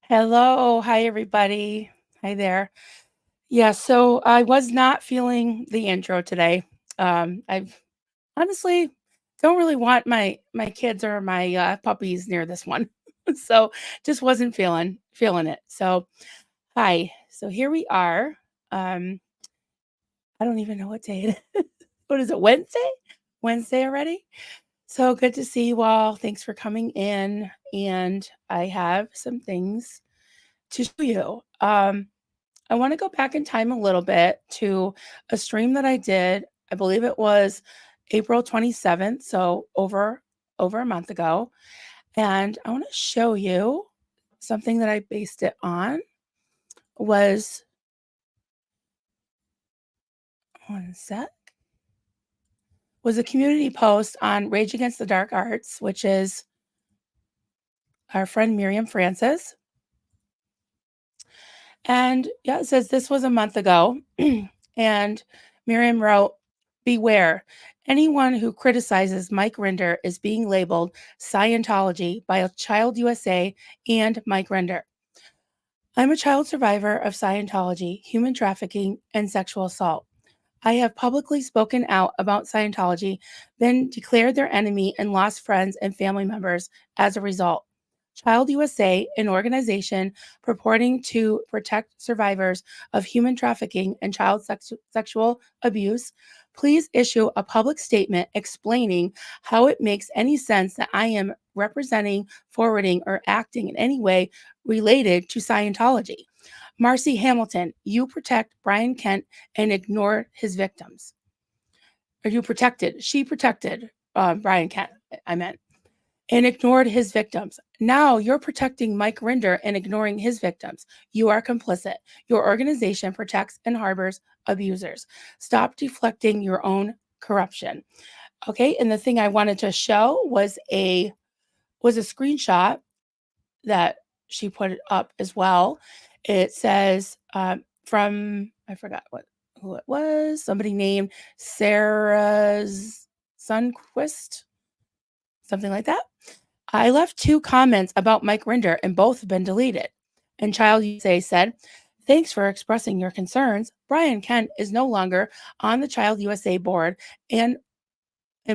Hello. Hi, everybody. Hi there. Yeah, so I was not feeling the intro today. I've honestly don't really want my kids or my puppies near this one. So just wasn't feeling it. So hi. So here we are. Um, I don't even know what day it is. What is it? Wednesday? Wednesday already? So good to see you all. Thanks for coming in. And I have some things to show you. I want to go back in time a little bit to a stream that I did. I believe it was April 27th, so over a month ago. And I want to show you something that I based it on was one sec. Was a community post on Rage Against the Dark Arts, which is our friend Mirriam Francis. And yeah, it says this was a month ago. And Miriam wrote, beware, anyone who criticizes Mike Rinder is being labeled Scientology by a Child USA and Mike Rinder. I'm a child survivor of Scientology, human trafficking, and sexual assault. I have publicly spoken out about Scientology, been declared their enemy, and lost friends and family members as a result. Child USA, an organization purporting to protect survivors of human trafficking and child sexual abuse, please issue a public statement explaining how it makes any sense that I am representing, forwarding, or acting in any way related to Scientology. Marcy Hamilton, you protect Brian Kent and ignore his victims. Or she protected Brian Kent, I meant, and ignored his victims. Now you're protecting Mike Rinder and ignoring his victims. You are complicit. Your organization protects and harbors abusers. Stop deflecting your own corruption. Okay, and the thing I wanted to show was a screenshot that she put it up as well. It says from I forgot who it was. Somebody named Sarah's Sunquist, something like that. I left 2 comments about Mike Rinder and both have been deleted. And Child USA said, thanks for expressing your concerns. Brian Kent is no longer on the Child USA board, and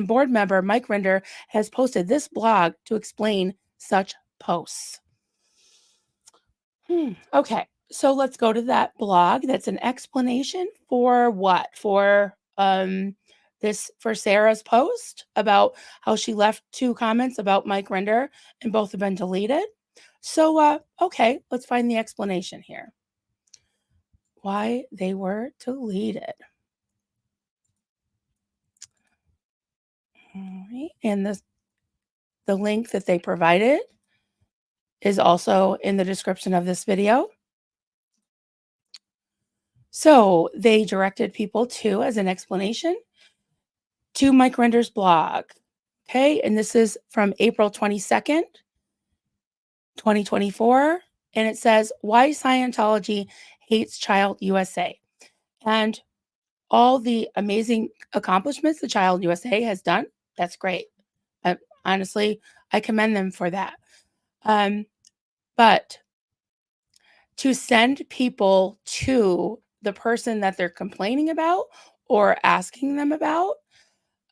board member Mike Rinder has posted this blog to explain such posts. Okay, so let's go to that blog. That's an explanation for what? For Sarah's post about how she left 2 comments about Mike Rinder and both have been deleted. So okay, let's find the explanation here. Why they were deleted. All right, and the link that they provided is also in the description of this video. So they directed people to, as an explanation, to Mike Rinder's blog. Okay, and this is from April 22nd, 2024. And it says, why Scientology hates Child USA. And all the amazing accomplishments the Child USA has done, that's great. Honestly, I commend them for that. But to send people to the person that they're complaining about or asking them about,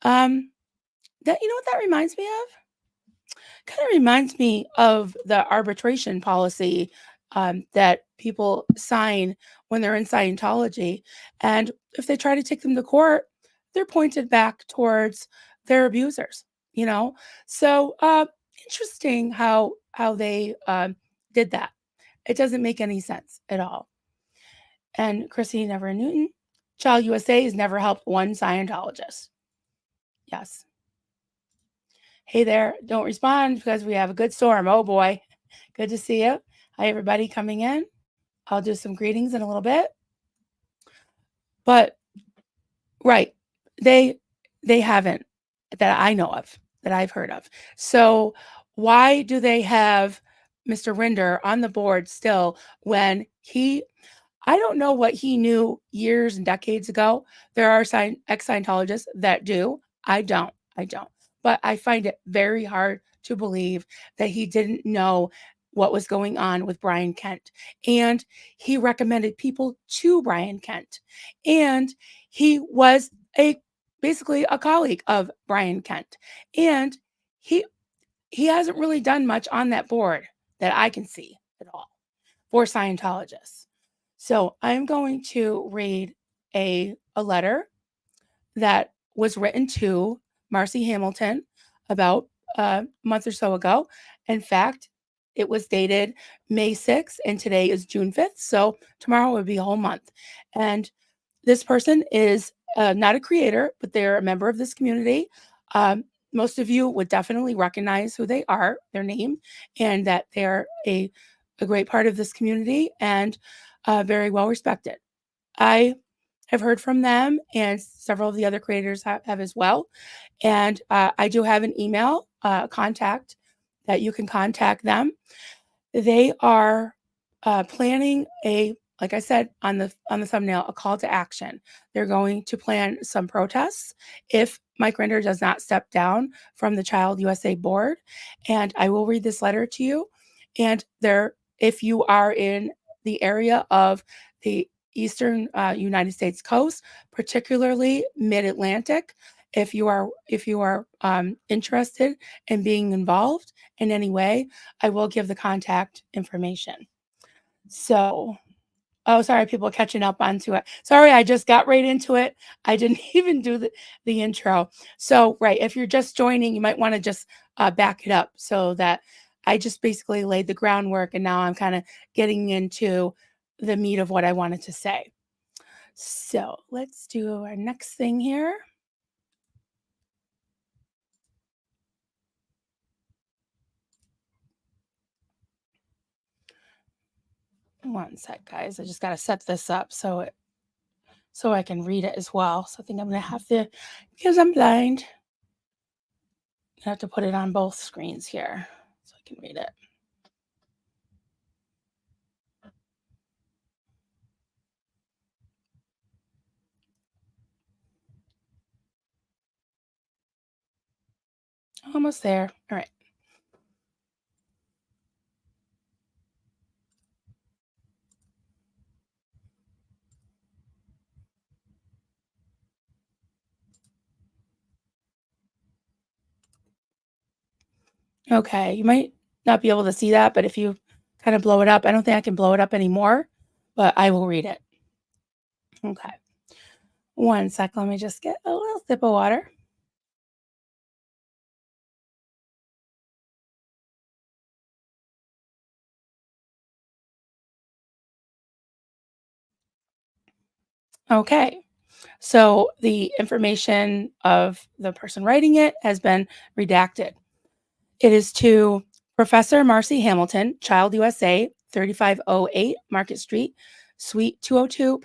that, you know what that reminds me of? Kind of reminds me of the arbitration policy that people sign when they're in Scientology. And if they try to take them to court, they're pointed back towards their abusers, you know? So interesting how they did that. It doesn't make any sense at all. And Christine Never Newton, Child USA has never helped one Scientologist. Yes. Hey there, don't respond because we have a good storm. Oh boy, good to see you. Hi, everybody coming in. I'll do some greetings in a little bit. But, right, they haven't, that I know of, that I've heard of. So why do they have Mr. Rinder on the board still when I don't know what he knew years and decades ago. There are ex-Scientologists that do. I don't. But I find it very hard to believe that he didn't know what was going on with Brian Kent. And he recommended people to Brian Kent. And he was basically a colleague of Brian Kent. And he hasn't really done much on that board that I can see at all for Scientologists. So I'm going to read a letter that was written to Marcy Hamilton about a month or so ago. In fact, it was dated May 6th, and today is June 5th. So tomorrow would be a whole month. And this person is not a creator, but they're a member of this community. Most of you would definitely recognize who they are, their name, and that they're a great part of this community and very well respected. I have heard from them, and several of the other creators have as well. And I do have an email contact that you can contact them. They are planning like I said on the thumbnail, a call to action. They're going to plan some protests if Mike Rinder does not step down from the Child USA board. And I will read this letter to you. And if you are in the area of the eastern United States coast, particularly mid-Atlantic, if you are interested in being involved in any way, I will give the contact information. So, oh, sorry, people catching up onto it. Sorry, I just got right into it. I didn't even do the intro. So, right, if you're just joining, you might want to just back it up so that I just basically laid the groundwork, and now I'm kind of getting into the meat of what I wanted to say. So let's do our next thing here. One sec, guys. I just got to set this up so I can read it as well. So I think I'm going to have to, because I'm blind, I have to put it on both screens here so I can read it. Almost there. All right. Okay. You might not be able to see that, but if you kind of blow it up, I don't think I can blow it up anymore, but I will read it. Okay. One sec. Let me just get a little sip of water. Okay. So the information of the person writing it has been redacted. It is to Professor Marcy Hamilton, Child USA, 3508 Market Street, Suite 202,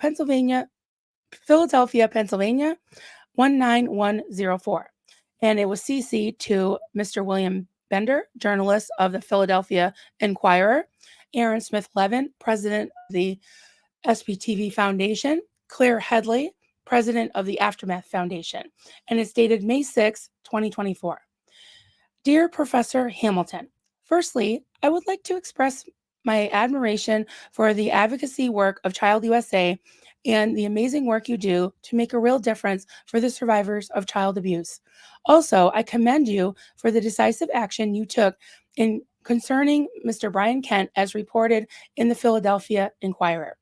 Philadelphia, Pennsylvania, 19104. And it was CC to Mr. William Bender, journalist of the Philadelphia Inquirer, Aaron Smith Levin, president of the SPTV Foundation, Claire Headley, president of the Aftermath Foundation, and it's dated May 6, 2024. Dear Professor Hamilton, firstly, I would like to express my admiration for the advocacy work of Child USA and the amazing work you do to make a real difference for the survivors of child abuse. Also, I commend you for the decisive action you took in concerning Mr. Brian Kent as reported in the Philadelphia Inquirer.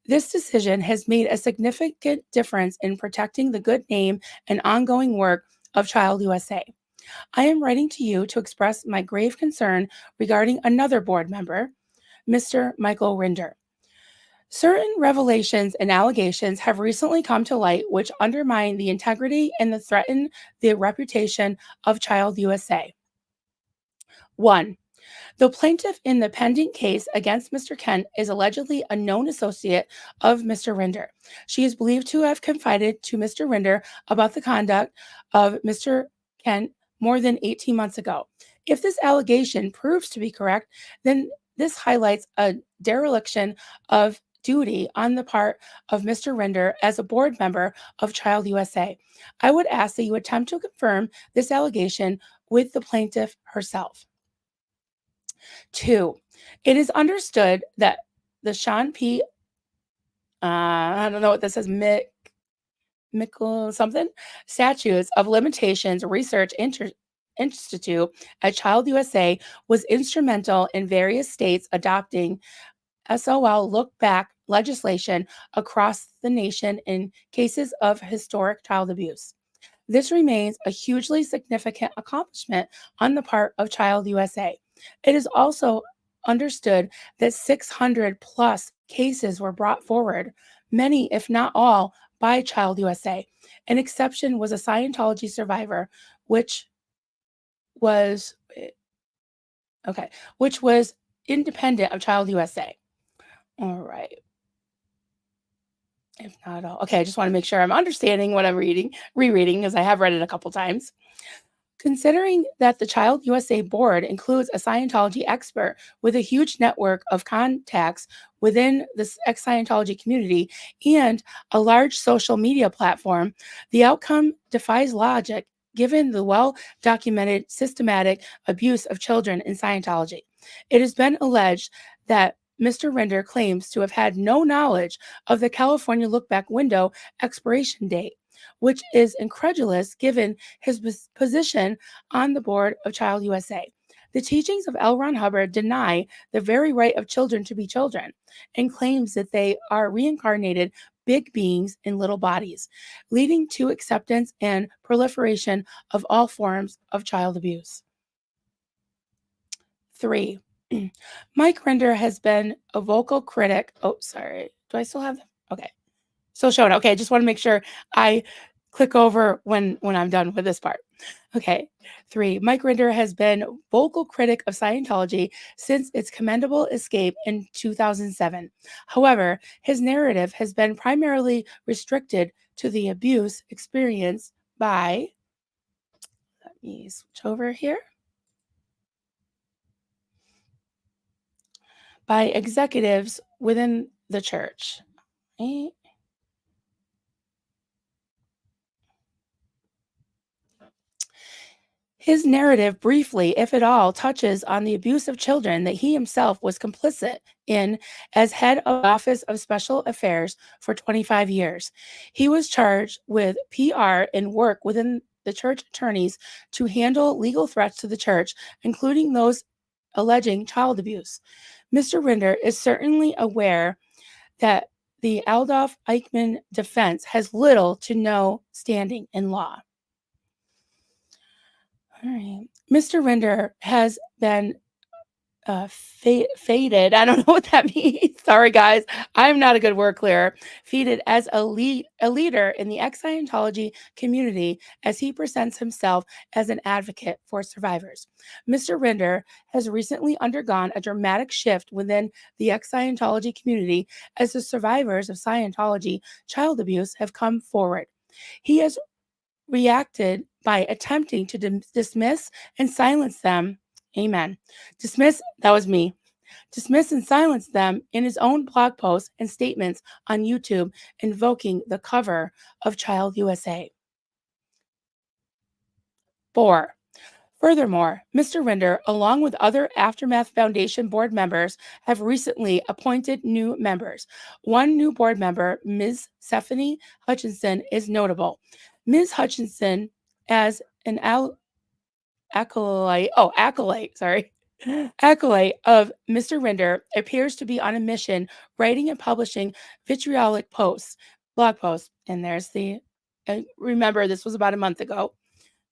This decision has made a significant difference in protecting the good name and ongoing work of Child USA. I am writing to you to express my grave concern regarding another board member, Mr. Michael Rinder. Certain revelations and allegations have recently come to light which undermine the integrity and threaten the reputation of Child USA. 1. The plaintiff in the pending case against Mr. Kent is allegedly a known associate of Mr. Rinder. She is believed to have confided to Mr. Rinder about the conduct of Mr. Kent more than 18 months ago. If this allegation proves to be correct, then this highlights a dereliction of duty on the part of Mr. Rinder as a board member of Child USA. I would ask that you attempt to confirm this allegation with the plaintiff herself. 2. It is understood that the Sean P. I don't know what this says, Mickle something statutes of limitations research institute at Child USA was instrumental in various states adopting SOL look back legislation across the nation in cases of historic child abuse. This remains a hugely significant accomplishment on the part of Child USA. It is also understood that 600 plus cases were brought forward, many, if not all, by Child USA. An exception was a Scientology survivor, which was okay, which was independent of Child USA. All right. If not all. Okay, I just want to make sure I'm understanding what I'm rereading, because I have read it a couple times. Considering that the Child USA board includes a Scientology expert with a huge network of contacts within the ex Scientology community and a large social media platform, the outcome defies logic given the well documented systematic abuse of children in Scientology. It has been alleged that Mr. Rinder claims to have had no knowledge of the California look back window expiration date, which is incredulous given his position on the board of Child USA. The teachings of L. Ron Hubbard deny the very right of children to be children and claims that they are reincarnated big beings in little bodies, leading to acceptance and proliferation of all forms of child abuse. 3. Mike Rinder has been a vocal critic. Oh, sorry. Do I still have them? Okay. Still showing. Okay, I just want to make sure I click over when I'm done with this part. Okay. 3. Mike Rinder has been vocal critic of Scientology since its commendable escape in 2007. However, his narrative has been primarily restricted to the abuse experienced by, let me switch over here, by executives within the church. Right? His narrative briefly, if at all, touches on the abuse of children that he himself was complicit in as head of Office of Special Affairs for 25 years. He was charged with PR and work within the church attorneys to handle legal threats to the church, including those alleging child abuse. Mr. Rinder is certainly aware that the Adolf Eichmann defense has little to no standing in law. All right. Mr. Rinder has been faded. I don't know what that means. Sorry, guys. I'm not a good word clearer. Feted as a leader in the ex-Scientology community as he presents himself as an advocate for survivors. Mr. Rinder has recently undergone a dramatic shift within the ex-Scientology community as the survivors of Scientology child abuse have come forward. He has reacted by attempting to dismiss and silence them. Amen. That was me. Dismiss and silence them in his own blog posts and statements on YouTube, invoking the cover of Child USA. 4. Furthermore, Mr. Rinder, along with other Aftermath Foundation board members, have recently appointed new members. One new board member, Ms. Stephanie Hutchinson, is notable. Ms. Hutchinson, as an acolyte of Mr. Rinder, appears to be on a mission, writing and publishing vitriolic blog posts. And there's remember, this was about a month ago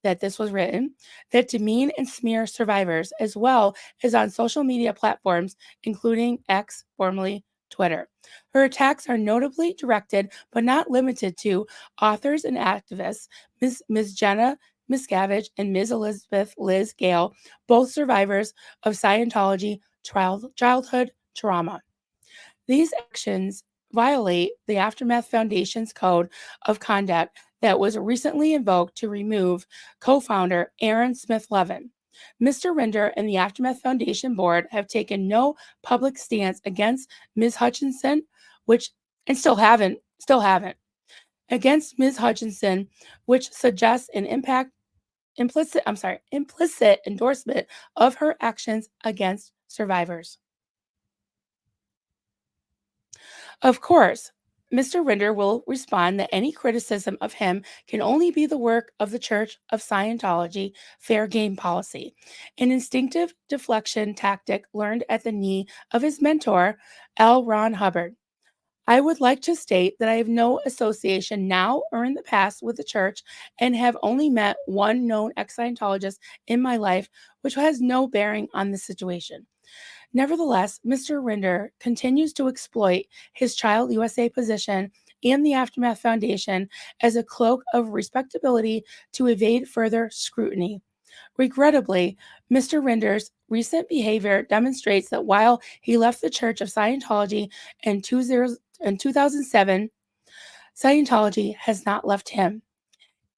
that this was written, that demean and smear survivors, as well as on social media platforms, including X, formerly Twitter. Her attacks are notably directed, but not limited to, authors and activists, Ms. Jenna Miscavige and Ms. Elizabeth Liz Gale, both survivors of Scientology childhood trauma. These actions violate the Aftermath Foundation's code of conduct that was recently invoked to remove co-founder Aaron Smith Levin. Mr. Rinder and the Aftermath Foundation board have taken no public stance against Ms. Hutchinson, still haven't, against Ms. Hutchinson, which suggests an implicit endorsement of her actions against survivors. Of course, Mr. Rinder will respond that any criticism of him can only be the work of the Church of Scientology fair game policy, an instinctive deflection tactic learned at the knee of his mentor, L. Ron Hubbard. I would like to state that I have no association now or in the past with the church and have only met one known ex Scientologist in my life, which has no bearing on the situation. Nevertheless, Mr. Rinder continues to exploit his Child USA position and the Aftermath Foundation as a cloak of respectability to evade further scrutiny. Regrettably, Mr. Rinder's recent behavior demonstrates that while he left the Church of Scientology in 2007, Scientology has not left him.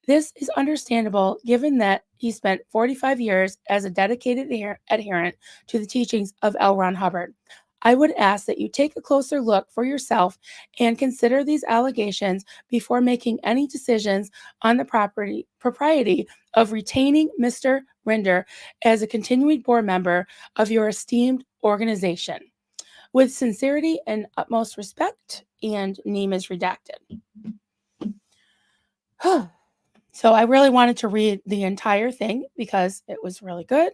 This is understandable given that he spent 45 years as a dedicated adherent to the teachings of L. Ron Hubbard. I would ask that you take a closer look for yourself and consider these allegations before making any decisions on the propriety of retaining Mr. Rinder as a continuing board member of your esteemed organization. With sincerity and utmost respect, and name is redacted. So I really wanted to read the entire thing because it was really good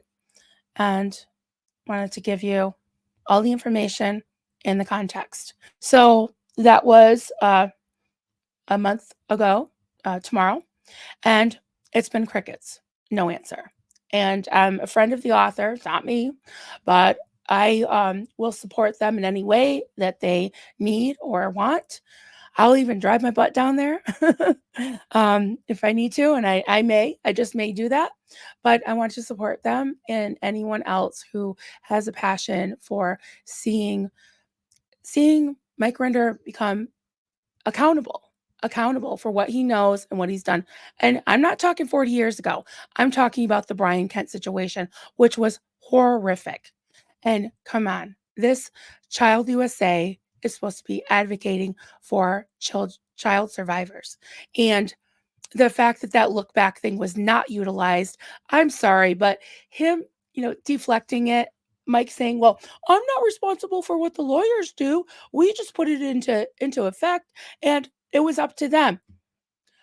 and wanted to give you all the information in the context. So that was a month ago tomorrow, and it's been crickets, no answer. And I'm a friend of the author, it's not me, but I will support them in any way that they need or want. I'll even drive my butt down there if I need to, and I just may do that. But I want to support them and anyone else who has a passion for seeing Mike Rinder become accountable for what he knows and what he's done. And I'm not talking 40 years ago. I'm talking about the Brian Kent situation, which was horrific. And come on, this Child USA is supposed to be advocating for child survivors. And the fact that that look back thing was not utilized, I'm sorry, but him, deflecting it, Mike saying, well, I'm not responsible for what the lawyers do. We just put it into effect and it was up to them.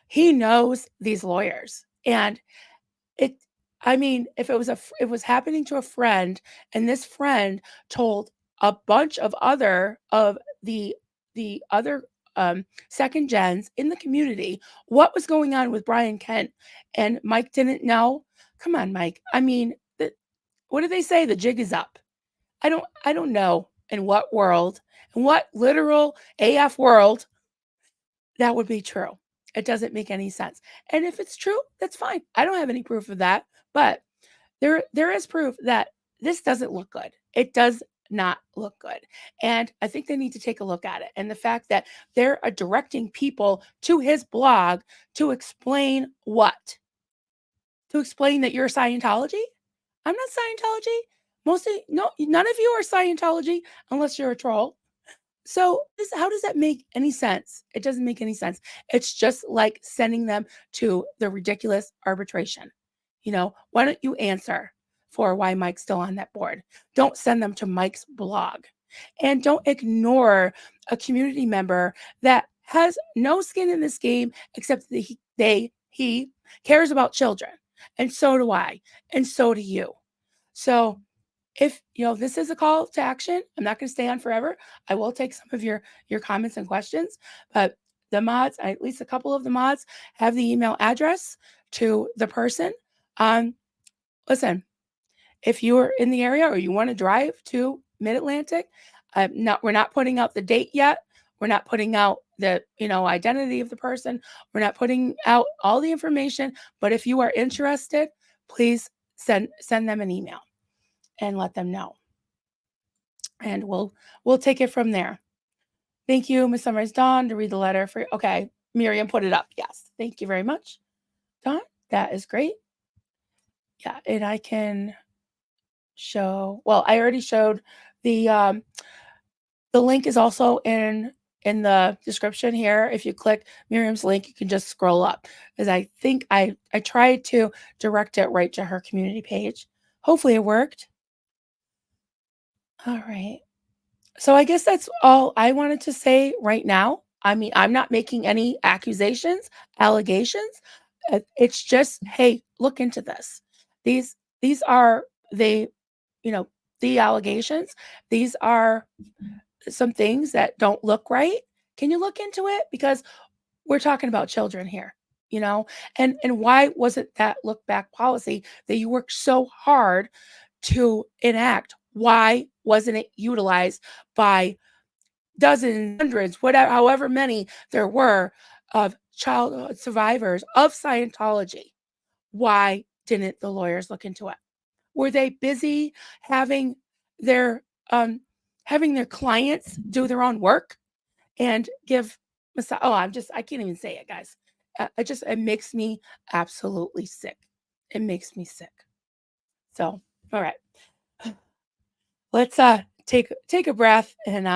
He knows these lawyers. And it I mean, if it was happening to a friend and this friend told a bunch of the other second gens in the community what was going on with Brian Kent and Mike didn't know. Come on, Mike. I mean, what do they say? The jig is up. I don't know in what literal AF world that would be true. It doesn't make any sense. And if it's true, that's fine. I don't have any proof of that, but there is proof that this doesn't look good. It does not look good. And I think they need to take a look at it. And the fact that they're directing people to his blog to explain what? To explain that you're Scientology? I'm not Scientology. Mostly, no, none of you are Scientology unless you're a troll. So how does that make any sense? It doesn't make any sense. It's just like sending them to the ridiculous arbitration. Why don't you answer for why Mike's still on that board? Don't send them to Mike's blog. And don't ignore a community member that has no skin in this game except that he cares about children. And so do I. And so do you. So if this is a call to action, I'm not going to stay on forever. I will take some of your comments and questions, but the mods, at least a couple of the mods, have the email address to the person. Listen, if you're in the area or you want to drive to Mid-Atlantic, we're not putting out the date yet. We're not putting out the identity of the person. We're not putting out all the information. But if you are interested, please send them an email and let them know. And we'll take it from there. Thank you, Ms. Summers Dawn, to read the letter for. Okay, Mirriam put it up. Yes, thank you very much, Dawn. That is great. Yeah, and I can show. Well, I already showed the link is also in the description here. If you click Miriam's link, you can just scroll up, because I think I tried to direct it right to her community page. Hopefully it worked. All right. So I guess that's all I wanted to say right now. I mean, I'm not making any accusations, allegations. It's just, hey, look into this. These are the, you know, the allegations. These are some things that don't look right. Can you look into it? Because we're talking about children here, you know? And why wasn't that look back policy that you worked so hard to enact? Why wasn't it utilized by dozens, hundreds, whatever, however many there were of childhood survivors of Scientology? Why didn't the lawyers look into it? Were they busy having their having their clients do their own work and give oh, I can't even say it, guys. It makes me absolutely sick. It makes me sick. So, all right. Let's take a breath and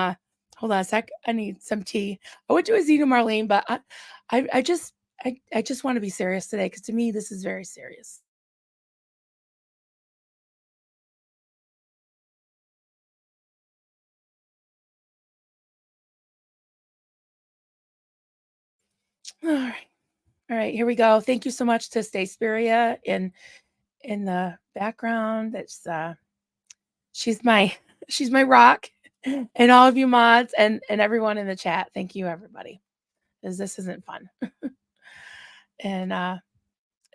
hold on a sec. I need some tea. I would do a Zena Marlene, but I just want to be serious today because to me this is very serious. All right. All right, here we go. Thank you so much to Stay Spiria in the background. That's she's my she's my rock. And all of you mods and everyone in the chat. Thank you, everybody. Because this isn't fun. And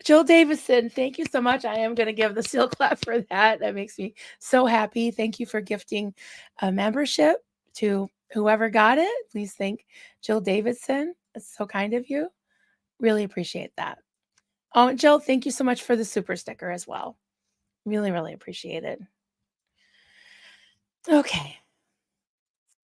Jill Davison, thank you so much. I am going to give the seal clap for that. That makes me so happy. Thank you for gifting a membership to whoever got it. Please thank Jill Davidson. That's so kind of you. Really appreciate that. Oh, and Jill, thank you so much for the super sticker as well. Really, really appreciate it. Okay.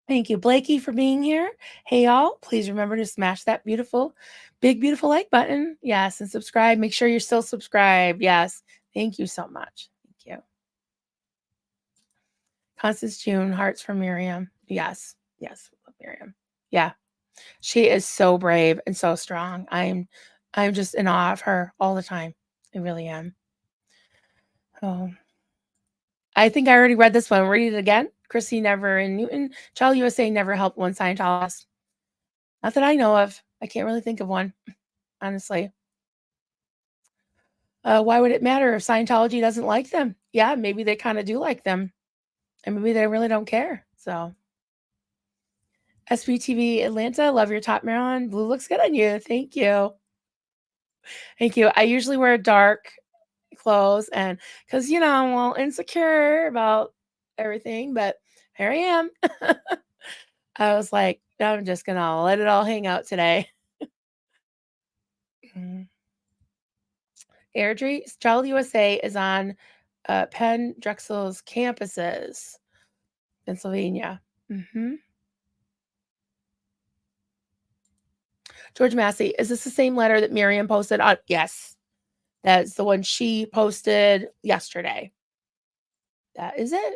Thank you, Blakey, for being here. Hey, y'all, please remember to smash that beautiful, big, beautiful like button. Yes, and subscribe. Make sure you're still subscribed. Yes. Thank you so much. Thank you. Constance June, hearts for Mirriam. Yes. Yes. Love Mirriam. Yeah. She is so brave and so strong. I'm just in awe of her all the time. I really am. Oh. I think I already read this one. Read it again. Chrissy Never in Newton. Child USA never helped one Scientologist. Not that I know of. I can't really think of one, honestly. Why would it matter if Scientology doesn't like them? Yeah, maybe they kind of do like them, and maybe they really don't care. So, SBTV Atlanta, love your top, Marilyn. Blue looks good on you. Thank you. Thank you. I usually wear dark clothes, and because I'm a little insecure about everything, but here I am. I was like, I'm just gonna let it all hang out today. Mm. Airdrie, Child USA is on Penn Drexel's campuses, Pennsylvania. Hmm. George Massey, is this the same letter that Mirriam posted? Yes, that's the one she posted yesterday. That is it.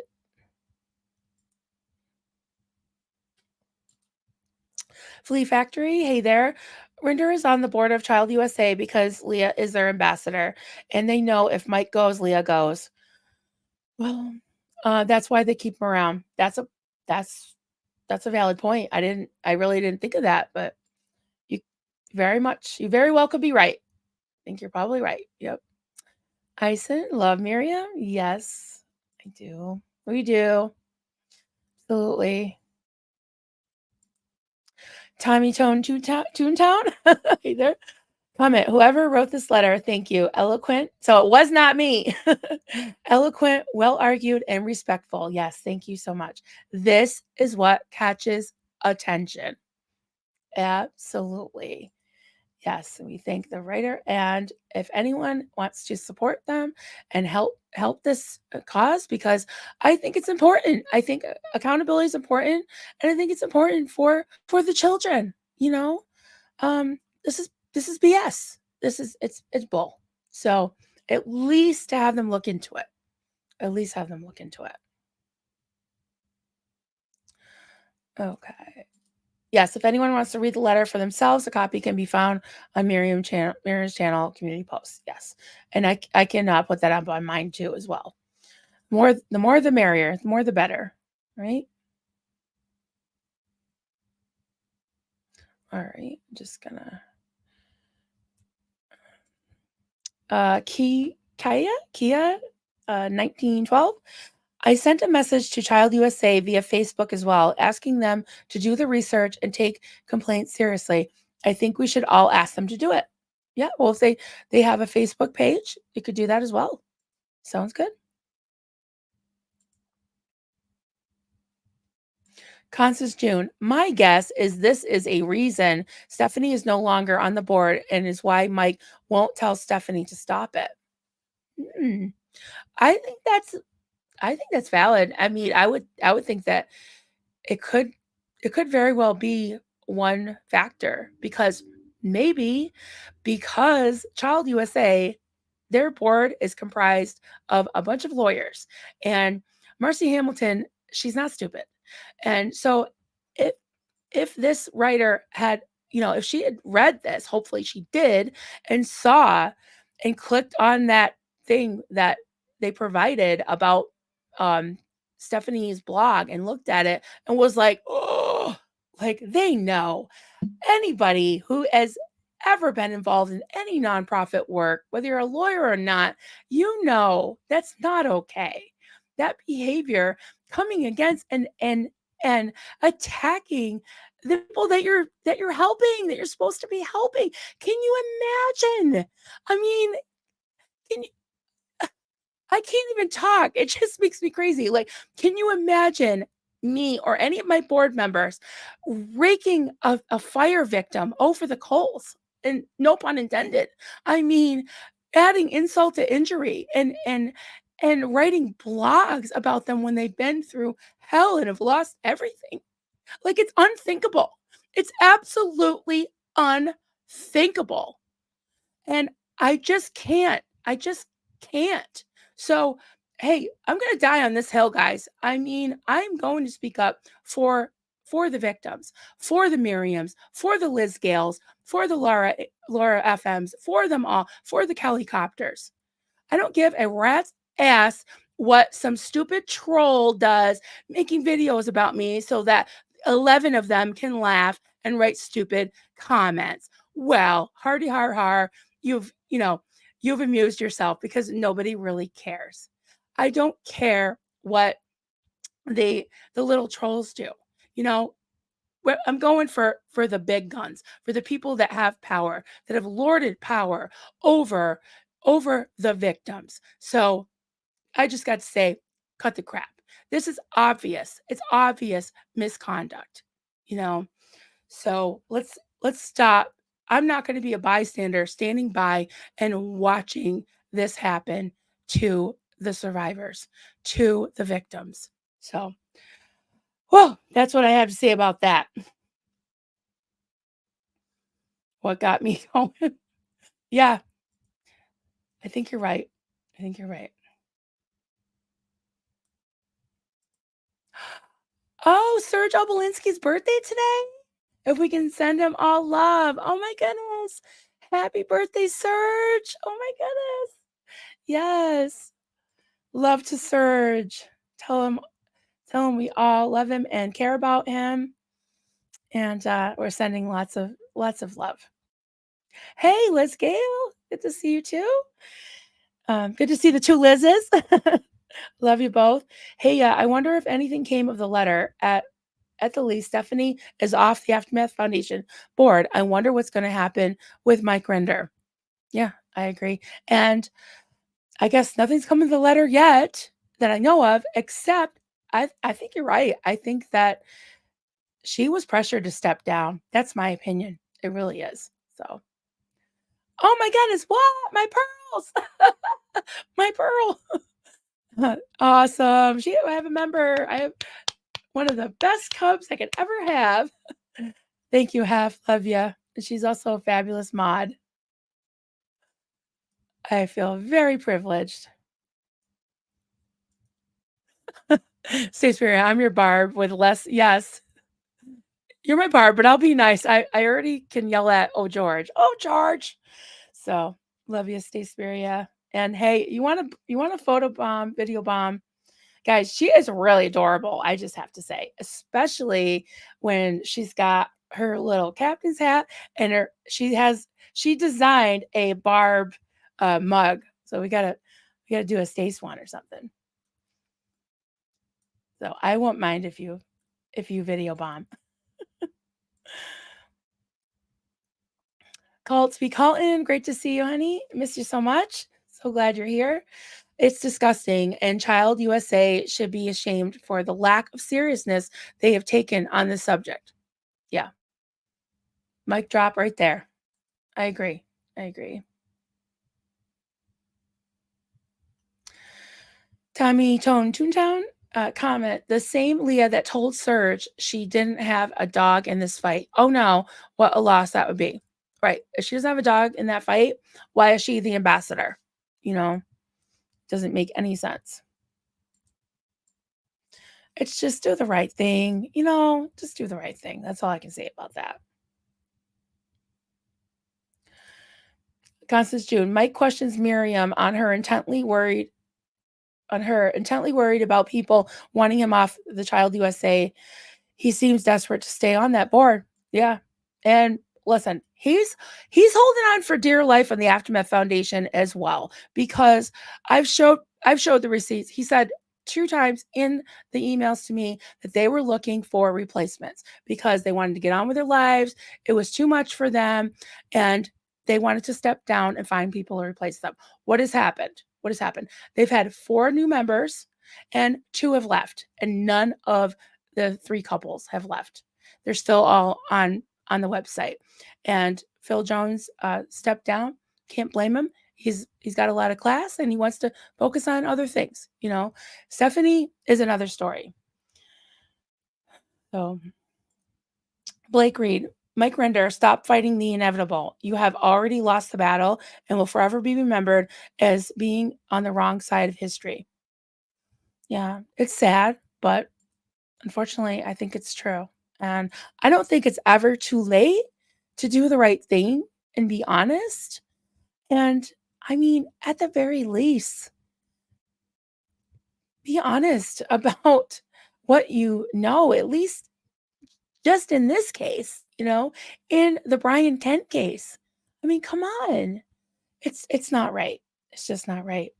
Flea Factory, hey there. Rinder is on the board of Child USA because Leah is their ambassador, and they know if Mike goes, Leah goes. Well, that's why they keep him around. That's that's a valid point. I really didn't think of that, but you you very well could be right. I think you're probably right. Yep. Ison, love Mirriam. Yes, I do. We do. Absolutely. Tommy Tone Toontown. Hey there. Comment. Whoever wrote this letter, thank you. Eloquent. So it was not me. Eloquent, well argued, and respectful. Yes, thank you so much. This is what catches attention. Absolutely. Yes, we thank the writer. And if anyone wants to support them and help this cause, because I think it's important. I think accountability is important, and I think it's important for the children. This is BS. It's bull. So at least to have them look into it. At least have them look into it. Okay. Yes, if anyone wants to read the letter for themselves, a copy can be found on Mirriam's channel community posts. Yes, and I can put that up on mine too as well. The more the merrier, the more the better, right? All right, I'm just gonna Kia 1912. I sent a message to Child USA via Facebook as well, asking them to do the research and take complaints seriously. I think we should all ask them to do it. Yeah, well, if they have a Facebook page, you could do that as well. Sounds good. Constance June, my guess is this is a reason Stephanie is no longer on the board and is why Mike won't tell Stephanie to stop it. Hmm. I think that's I think that's valid. I mean, I would think that it could it could very well be one factor because maybe because Child USA, their board is comprised of a bunch of lawyers, and Marcy Hamilton, she's not stupid. And so if if this writer had, if she had read this, hopefully she did, and saw and clicked on that thing that they provided about um Stephanie's blog and looked at it and was like, oh, like they know. Anybody who has ever been involved in any nonprofit work, whether you're a lawyer or not, that's not okay. That behavior coming against and attacking the people that you're helping, that you're supposed to be helping. Can you imagine? I mean, can I can't even talk. It just makes me crazy. Like, can you imagine me or any of my board members raking a fire victim over the coals? And no pun intended. I mean, adding insult to injury and writing blogs about them when they've been through hell and have lost everything. Like it's unthinkable. It's absolutely unthinkable. And I just can't. I just can't. So, hey, I'm going to die on this hill, guys. I mean, I'm going to speak up for the victims, for the Mirriams, for the Liz Gales, for the Laura FMs, for them all, for the Kelly Copters. I don't give a rat's ass what some stupid troll does making videos about me so that 11 of them can laugh and write stupid comments. Well, hardy har har, you've amused yourself because nobody really cares. I don't care what the little trolls do. You know, I'm going for the big guns, for the people that have power, that have lorded power over the victims. So I just got to say, cut the crap. This is obvious. It's obvious misconduct, you know. So let's stop. I'm not going to be a bystander standing by and watching this happen to the survivors, to the victims. So, well, that's what I have to say about that. What got me going? Yeah, I think you're right. I think you're right. Oh, Serge Obolinski's birthday today? If we can send him all love. Oh my goodness. Happy birthday, Serge. Oh my goodness. Yes. Love to Serge. Tell him we all love him and care about him. And we're sending lots of love. Hey, Liz Gale. Good to see you too. Good to see the two Liz's. Love you both. Hey, I wonder if anything came of the letter. At the least, Stephanie is off the Aftermath Foundation board. I wonder what's going to happen with Mike Rinder. Yeah, I agree. And I guess nothing's come of the letter yet that I know of, except I think you're right. I think that she was pressured to step down. That's my opinion. It really is. So, oh my goodness, what? My pearls. My pearl. Awesome. I have a member. I have one of the best cubs I could ever have. Thank you, Hef. Love you. She's also a fabulous mod. I feel very privileged. Stay spirit. I'm your Barb with less. Yes, you're my Barb, but I'll be nice. I already can yell at George. Oh, George. So love you, stay spirit. And hey, you want a photo bomb, video bomb? Guys, she is really adorable. I just have to say, especially when she's got her little captain's hat, and she designed a Barb mug. So we gotta do a Stace one or something. So I won't mind if you video bomb. Colt, be Colton, great to see you, honey. Miss you so much. So glad you're here. It's disgusting, and Child USA should be ashamed for the lack of seriousness they have taken on this subject. Yeah. Mic drop right there. I agree. Tommy Tone Toontown comment, the same Leah that told Serge she didn't have a dog in this fight. Oh no, what a loss that would be. Right. If she doesn't have a dog in that fight, why is she the ambassador? Doesn't make any sense. It's just do the right thing. Just do the right thing. That's all I can say about that. Constance June, Mike questions Mirriam on her intently worried about people wanting him off the Child USA. He seems desperate to stay on that board. Yeah. And listen, he's holding on for dear life on the Aftermath Foundation as well, because I've showed the receipts. He said 2 times in the emails to me that they were looking for replacements because they wanted to get on with their lives. It was too much for them, and they wanted to step down and find people to replace them. What has happened? They've had 4 new members and 2 have left, and none of the 3 couples have left. They're still all on the website. And Phil Jones stepped down. Can't blame him. He's got a lot of class and he wants to focus on other things. Stephanie is another story. So Blake Reed, Mike Rinder, stop fighting the inevitable. You have already lost the battle and will forever be remembered as being on the wrong side of history. Yeah, it's sad, but unfortunately, I think it's true. And I don't think it's ever too late to do the right thing and be honest. And I mean, at the very least, be honest about what you know, at least just in this case, in the Brian Kent case. I mean, come on. It's not right. It's just not right.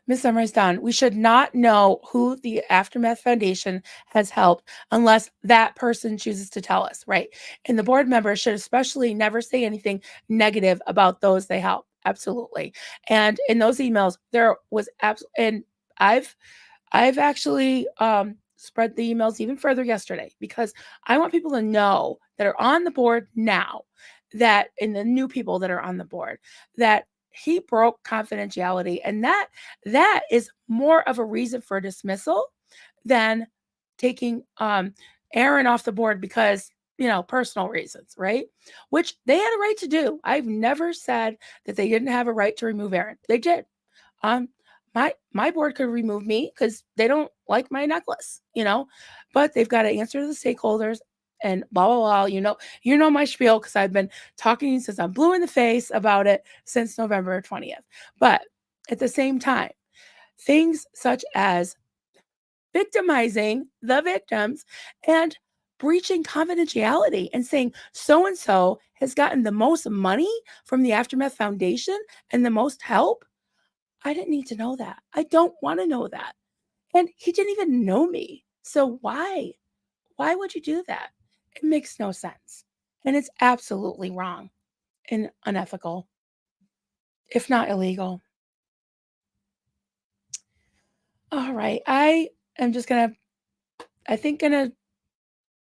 Miss Summers Dawn, we should not know who the Aftermath Foundation has helped unless that person chooses to tell us, right? And the board members should especially never say anything negative about those they help. Absolutely. And in those emails, there was and I've actually spread the emails even further yesterday because I want people to know that are on the board now, that in the new people that are on the board, that he broke confidentiality, and that is more of a reason for dismissal than taking Aaron off the board because personal reasons, right? Which they had a right to do. I've never said that they didn't have a right to remove Aaron. They did. My board could remove me because they don't like my necklace, but they've got to answer to the stakeholders and blah, blah, blah. You know my spiel because I've been talking since I'm blue in the face about it since November 20th. But at the same time, things such as victimizing the victims and breaching confidentiality and saying so-and-so has gotten the most money from the Aftermath Foundation and the most help. I didn't need to know that. I don't want to know that. And he didn't even know me. So why? Why would you do that? It makes no sense. And it's absolutely wrong and unethical, if not illegal. All right. I am just going to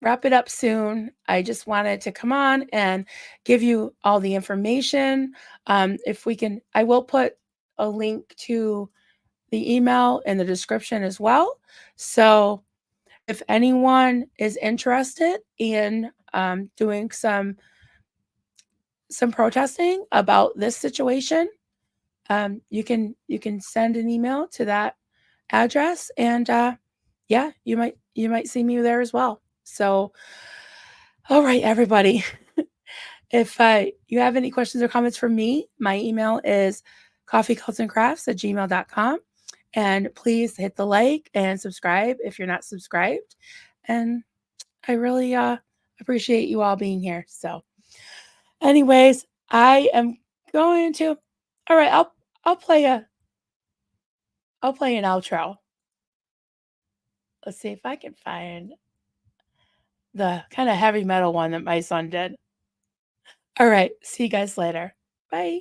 wrap it up soon. I just wanted to come on and give you all the information. If we can, I will put a link to the email in the description as well. So if anyone is interested in doing some protesting about this situation, you can send an email to that address, and yeah, you might see me there as well. So, all right, everybody. If you have any questions or comments for me, my email is coffeecultsandcrafts@gmail.com. And please hit the like and subscribe if you're not subscribed. And I really appreciate you all being here. So, anyways, I am going to. All right, I'll play an outro. Let's see if I can find the kind of heavy metal one that my son did. All right, see you guys later. Bye.